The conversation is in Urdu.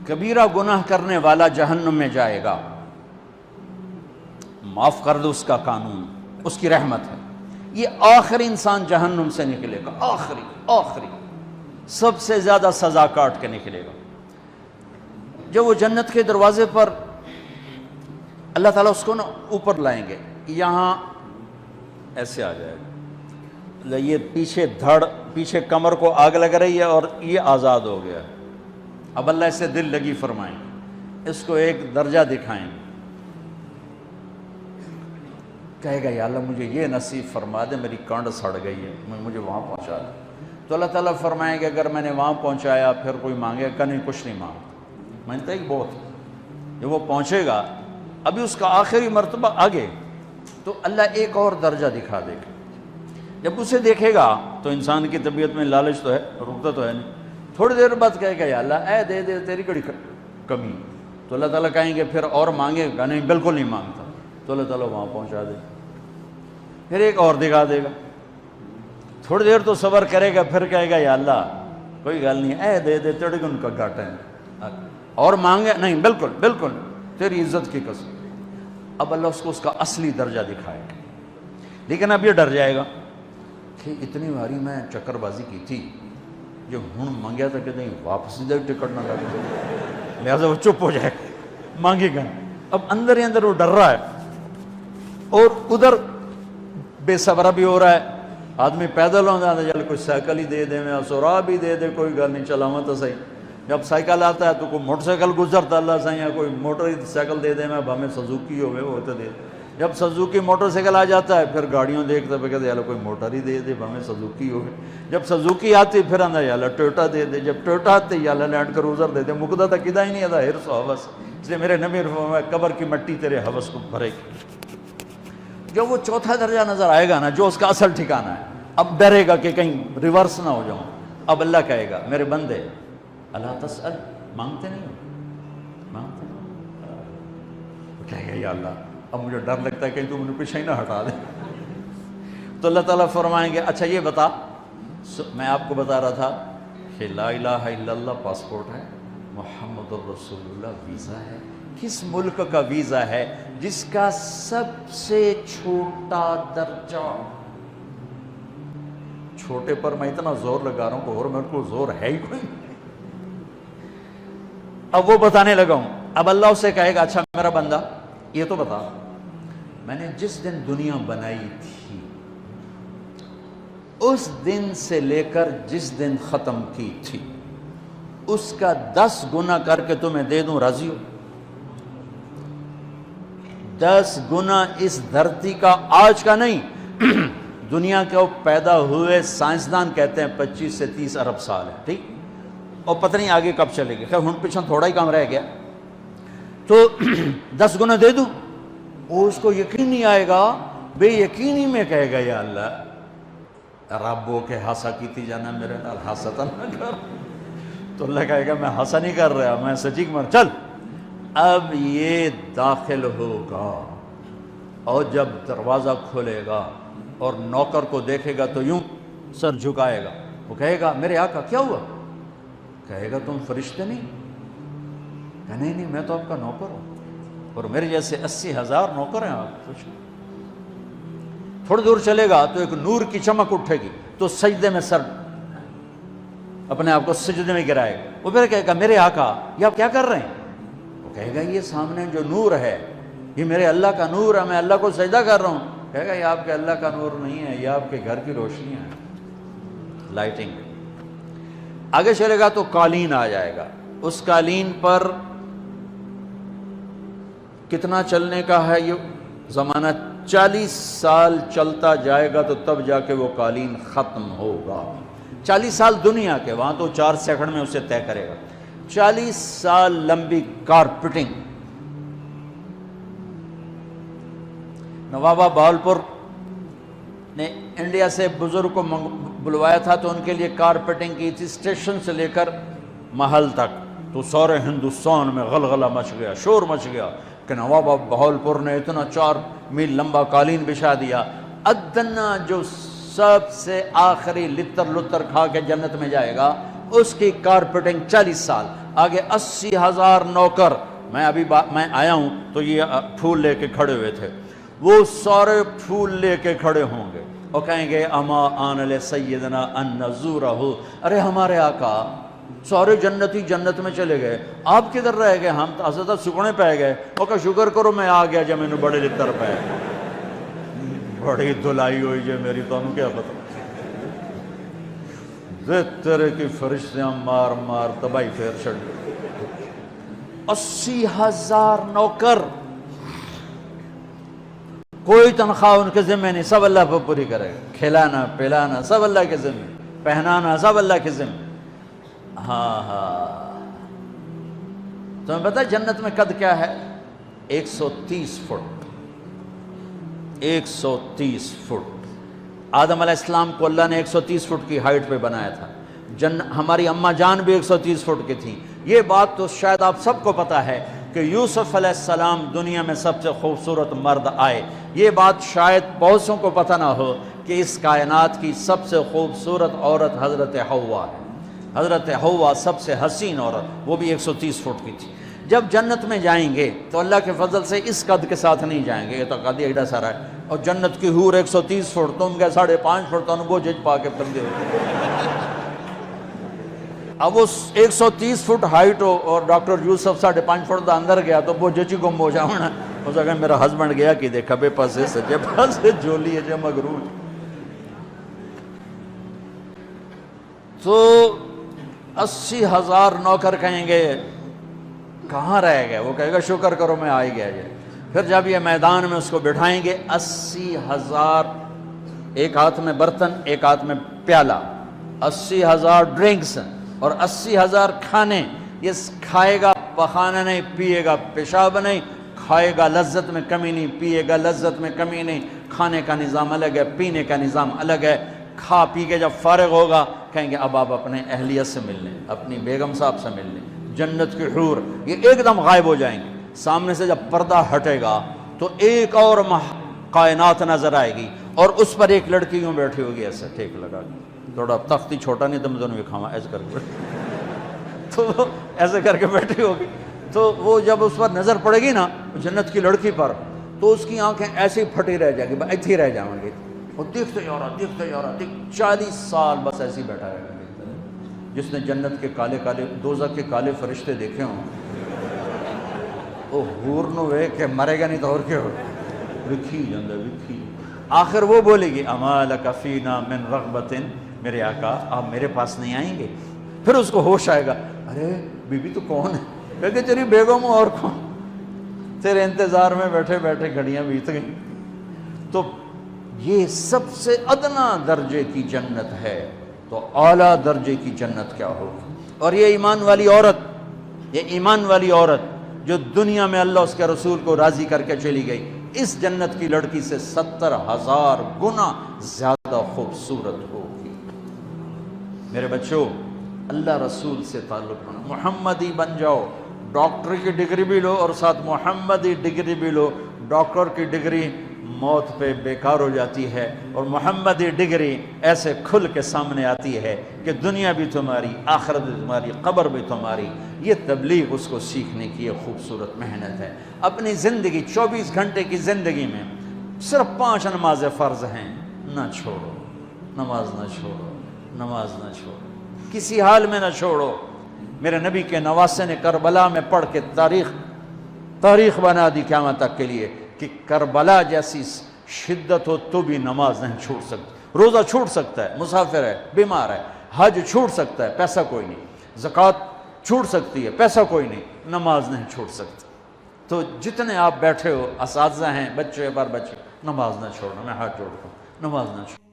کبیرہ گناہ کرنے والا جہنم میں جائے گا، معاف کر دو اس کا قانون، اس کی رحمت ہے، یہ آخری انسان جہنم سے نکلے گا، آخری سب سے زیادہ سزا کاٹ کے نکلے گا۔ جب وہ جنت کے دروازے پر اللہ تعالیٰ اس کو نا اوپر لائیں گے، یہاں ایسے آ جائے گا، یہ پیچھے کمر کو آگ لگ رہی ہے اور یہ آزاد ہو گیا ہے۔ اب اللہ اسے دل لگی فرمائیں گے، اس کو ایک درجہ دکھائیں گے، کہے گا یا اللہ مجھے یہ نصیب فرما دے، میری کانڈ سڑ گئی ہے، مجھے وہاں پہنچا دے۔ تو اللہ تعالیٰ فرمائیں گے اگر میں نے وہاں پہنچایا پھر کوئی مانگے گا نہیں، کچھ نہیں مانگتا، مانتا ہی بہت۔ جب وہ پہنچے گا ابھی اس کا آخری مرتبہ آگے، تو اللہ ایک اور درجہ دکھا دے گا۔ جب اسے دیکھے گا تو انسان کی طبیعت میں لالچ تو ہے، رکتا تو ہے نہیں، تھوڑی دیر بعد کہے گا یا اللہ اے دے دے، تیری کڑی کمی۔ تو اللہ تعالیٰ کہیں گے پھر اور مانگے گا نہیں، بالکل نہیں مانگتا، تو اللہ تعالیٰ وہاں پہنچا دے، پھر ایک اور دکھا دے گا، تھوڑی دیر تو صبر کرے گا، پھر کہے گا یا اللہ کوئی گل نہیں، اے دے دے، تیرے کو ان کا گھاٹا ہے، اور مانگے نہیں، بالکل تیری عزت کی قسم۔ اب اللہ اس کو اس کا اصلی درجہ دکھائے گا، لیکن اب یہ ڈر جائے گا کہ اتنی باری میں چکر بازی کی تھی، جو ہوں مانگیا تھا کہ نہیں واپس دے ٹکٹ نہ لگے، لہٰذا وہ چپ ہو جائے گا، مانگے گا۔ اب اندر ہی اندر وہ ڈر رہا ہے، اور ادھر بے صبرا بھی ہو رہا ہے، آدمی پیدل ہو جاتا ہے، چل کوئی سائیکل ہی دے دے، میں سورا بھی دے دے، کوئی گل نہیں، چلاواں تو صحیح۔ جب سائیکل آتا ہے تو کوئی موٹر سائیکل گزرتا اللہ صحیح ہے، کوئی موٹر سائیکل دے دے، میں بھامے سزوکی ہوئے وہ تو دے۔ جب سزوکی موٹر سائیکل آ جاتا ہے پھر گاڑیوں دیکھتا ہے، کہتے ہیں کوئی موٹر ہی دے دے، بھامے سزوکی ہوئے۔ جب سزوکی آتی پھر آندہ یا اللہ ٹویوٹا دے دے، جب ٹویوٹا آتے یا اللہ لینڈ کروزر دے دے، مقدہ تک کدا ہی نہیں آتا ہرس و حوث۔ اس لیے میرے نبی فرمایا قبر کی مٹی تیرے حوث کو بھرے گی۔ جب وہ چوتھا درجہ نظر آئے گا نا، جو اس کا اصل ٹھکانہ ہے، اب ڈرے گا کہ کہیں ریورس نہ ہو جاؤں۔ اب اللہ کہے گا میرے بندے اللہ تسأل، مانگتے نہیں ہو، مانگتے نہیں، کہے گا یا اللہ اب مجھے ڈر لگتا ہے کہیں تو مجھے پیچھے ہی نہ ہٹا دے۔ تو اللہ تعالیٰ فرمائیں گے اچھا یہ بتا، میں آپ کو بتا رہا تھا کہ لا الہ الا اللہ پاسپورٹ ہے، محمد الرسول اللہ ویزا ہے۔ کس ملک کا ویزا ہے؟ جس کا سب سے چھوٹا درجہ، چھوٹے پر میں اتنا زور لگا رہا ہوں کہ اور میرے کو زور ہے ہی کوئی۔ اب وہ بتانے لگا ہوں، اب اللہ اسے کہے گا اچھا میرا بندہ یہ تو بتا، میں نے جس دن دنیا بنائی تھی اس دن سے لے کر جس دن ختم کی تھی اس کا 10 گنا کر کے تمہیں دے دوں، راضی ہو؟ 10 گنا اس دھرتی کا، آج کا نہیں، دنیا کے وہ پیدا ہوئے سائنسدان کہتے ہیں 25 سے 30 ارب سال ہے، ٹھیک، اور پتہ نہیں آگے کب چلے گی، خیر ہن پیچھے تھوڑا ہی کام رہ گیا، تو 10 گنا دے دوں؟ وہ اس کو یقین نہیں آئے گا، بے یقینی میں کہے گا یا اللہ ربو کے ہاسا کیتی جانا، میرے نال ہاستا نہ کر۔ تو اللہ کہے گا میں ہاسا نہیں کر رہا، میں سچی مر، چل اب یہ داخل ہوگا، اور جب دروازہ کھولے گا اور نوکر کو دیکھے گا تو یوں سر جھکائے گا، وہ کہے گا میرے آقا کیا ہوا؟ کہے گا تم فرشتے نہیں؟ کہ نہیں میں تو آپ کا نوکر ہوں، اور میرے جیسے 80,000 نوکر ہیں آپ، کچھ تھوڑی دور چلے گا تو ایک نور کی چمک اٹھے گی، تو سجدے میں سر اپنے آپ کو سجدے میں گرائے گا، وہ پھر کہے گا میرے آقا یہ آپ کیا کر رہے ہیں؟ وہ کہے گا یہ سامنے جو نور ہے یہ میرے اللہ کا نور ہے، میں اللہ کو سجدہ کر رہا ہوں۔ کہے گا یہ آپ کے اللہ کا نور نہیں ہے، یہ آپ کے گھر کی روشنیاں ہیں، لائٹنگ۔ آگے چلے گا تو قالین آ جائے گا، اس قالین پر کتنا چلنے کا ہے یہ زمانہ؟ 40 سال چلتا جائے گا تو تب جا کے وہ قالین ختم ہوگا۔ 40 سال دنیا کے، وہاں تو 4 سیکنڈ میں اسے طے کرے گا۔ 40 سال لمبی کارپیٹنگ۔ نوابہ بہاولپور نے انڈیا سے بزرگ کو بلوایا تھا تو ان کے لیے کارپیٹنگ کی تھی، اسٹیشن سے لے کر محل تک، تو سارے ہندوستان میں غلغلہ مچ گیا، شور مچ گیا کہ نواب بہاولپور نے اتنا 4 میل لمبا قالین بچھا دیا۔ ادنا جو سب سے آخری لتر لتر کھا کے جنت میں جائے گا اس کی کارپیٹنگ 40 سال، آگے 80,000 نوکر. میں آیا ہوں تو یہ پھول لے کے کھڑے ہوئے تھے، وہ سارے پھول لے کے کھڑے ہوں گے اور کہیں گے اما آن لسیدنا ان نزورہ، ارے ہمارے آقا سارے جنتی جنت میں چلے گئے، آپ کدھر رہ گئے؟ ہم تو اساں سکنے پہ گئے. وہ کہا شکر کرو میں آ گیا جب میں نے بڑے لتر پہ بڑی دلائی ہوئی جے میری، تو انہوں کیا پتا تیرے کی فرشتیاں مار مار تباہی پھیر چھڑ. 80,000 نوکر، کوئی تنخواہ ان کے ذمہ نہیں، سب اللہ پہ پوری کرے گا، کھلانا پلانا سب اللہ کے ذمہ، پہنانا سب اللہ کے ذمہ. ہاں تمہیں پتہ جنت میں قد کیا ہے؟ 130 فٹ. 130 فٹ. آدم علیہ السلام کو اللہ نے 130 فٹ کی ہائٹ پہ بنایا تھا. ہماری اماں جان بھی 130 فٹ کی تھی. یہ بات تو شاید آپ سب کو پتہ ہے کہ یوسف علیہ السلام دنیا میں سب سے خوبصورت مرد آئے. یہ بات شاید بہت سوں کو پتہ نہ ہو کہ اس کائنات کی سب سے خوبصورت عورت حضرت حوا ہے. حضرت حوا سب سے حسین عورت، وہ بھی 130 فٹ کی تھی. جب جنت میں جائیں گے تو اللہ کے فضل سے اس قد کے ساتھ نہیں جائیں گے، یہ تو قد ایڈا سارا ہے، اور جنت کی حور 130 فٹ، تم کے 5.5 فٹ تو وہ جج پا کے پندے ہو. اب وہ 130 فٹ ہائٹ ہو اور ڈاکٹر یوسف 5.5 فٹ دا اندر گیا تو وہ جچی گم ہو جاؤنا. اس اگر میرا ہسبینڈ گیا کہ دیکھا بے پاسے سجے پاسے جولی ہے جے مغرور. تو 80,000 نوکر کہیں گے کہاں رہ گئے؟ وہ کہے گا شکر کرو میں آ ہی گیا جائے. پھر جب یہ میدان میں اس کو بٹھائیں گے 80,000، ایک ہاتھ میں برتن ایک ہاتھ میں پیالہ، 80,000 ڈرنکس اور 80,000 کھانے. یہ کھائے گا پخانا نہیں، پیے گا پیشاب نہیں، کھائے گا لذت میں کمی نہیں، پیے گا لذت میں کمی نہیں. کھانے کا نظام الگ ہے، پینے کا نظام الگ ہے. کھا پی کے جب فارغ ہوگا کہیں گے اب آپ اپنے اہلیت سے مل لیں، اپنی بیگم صاحب سے مل لیں. جنت کی حور یہ ایک دم غائب ہو جائیں گے. سامنے سے جب پردہ ہٹے گا تو ایک اور کائنات نظر آئے گی اور اس پر ایک لڑکی یوں بیٹھی ہوگی ایسے ٹھیک لگا کے، تھوڑا تختی چھوٹا نہیں تم دونوں بھی کھاوا ایسے کر کے تو ایسے کر کے بیٹھی ہوگی. تو وہ جب اس پر نظر پڑے گی نا جنت کی لڑکی پر تو اس کی آنکھیں ایسی پھٹی رہ جائیں گی، ایتھی رہ جائیں گی. وہ دیکھتے جا رہا 40 سال بس ایسے ہی بیٹھا رہے گا. جس نے جنت کے کالے کالے دوزخ کے کالے فرشتے دیکھے ہوں وہ حور نو وے کہ مرے گا نہیں تو اور کیا ہو وکھی جاندہ وکھی. آخر وہ بولے گی اما لک فینا من رغبت، میرے آقا آپ میرے پاس نہیں آئیں گے؟ پھر اس کو ہوش آئے گا ارے بی بی تو کون ہے؟ کہے تیری بیگم اور کون، تیرے انتظار میں بیٹھے بیٹھے گھڑیاں بیت گئیں. تو یہ سب سے ادنا درجے کی جنت ہے، تو اعلیٰ درجے کی جنت کیا ہوگی. اور یہ ایمان والی عورت، یہ ایمان والی عورت جو دنیا میں اللہ اس کے رسول کو راضی کر کے چلی گئی، اس جنت کی لڑکی سے 70,000 گنا زیادہ خوبصورت ہوگی. میرے بچوں اللہ رسول سے تعلق بنا، محمدی بن جاؤ. ڈاکٹر کی ڈگری بھی لو اور ساتھ محمدی ڈگری بھی لو. ڈاکٹر کی ڈگری موت پہ بیکار ہو جاتی ہے اور محمدی ڈگری ایسے کھل کے سامنے آتی ہے کہ دنیا بھی تمہاری، آخرت بھی تمہاری، قبر بھی تمہاری. یہ تبلیغ اس کو سیکھنے کی یہ خوبصورت محنت ہے. اپنی زندگی 24 گھنٹے کی زندگی میں صرف 5 نمازیں فرض ہیں، نہ چھوڑو. نماز نہ چھوڑو، نماز نہ چھوڑو، کسی حال میں نہ چھوڑو. میرے نبی کے نواسے نے کربلا میں پڑھ کے تاریخ بنا دی قیامت تک کے لیے کہ کربلا جیسی شدت ہو تو بھی نماز نہیں چھوٹ سکتی. روزہ چھوٹ سکتا ہے، مسافر ہے، بیمار ہے. حج چھوٹ سکتا ہے، پیسہ کوئی نہیں. زکوٰۃ چھوٹ سکتی ہے، پیسہ کوئی نہیں. نماز نہیں چھوٹ سکتی. تو جتنے آپ بیٹھے ہو، اساتذہ ہیں، بچے پر بچے، نماز نہ چھوڑنا. میں ہاتھ جوڑتا ہوں، نماز نہ چھوڑنا.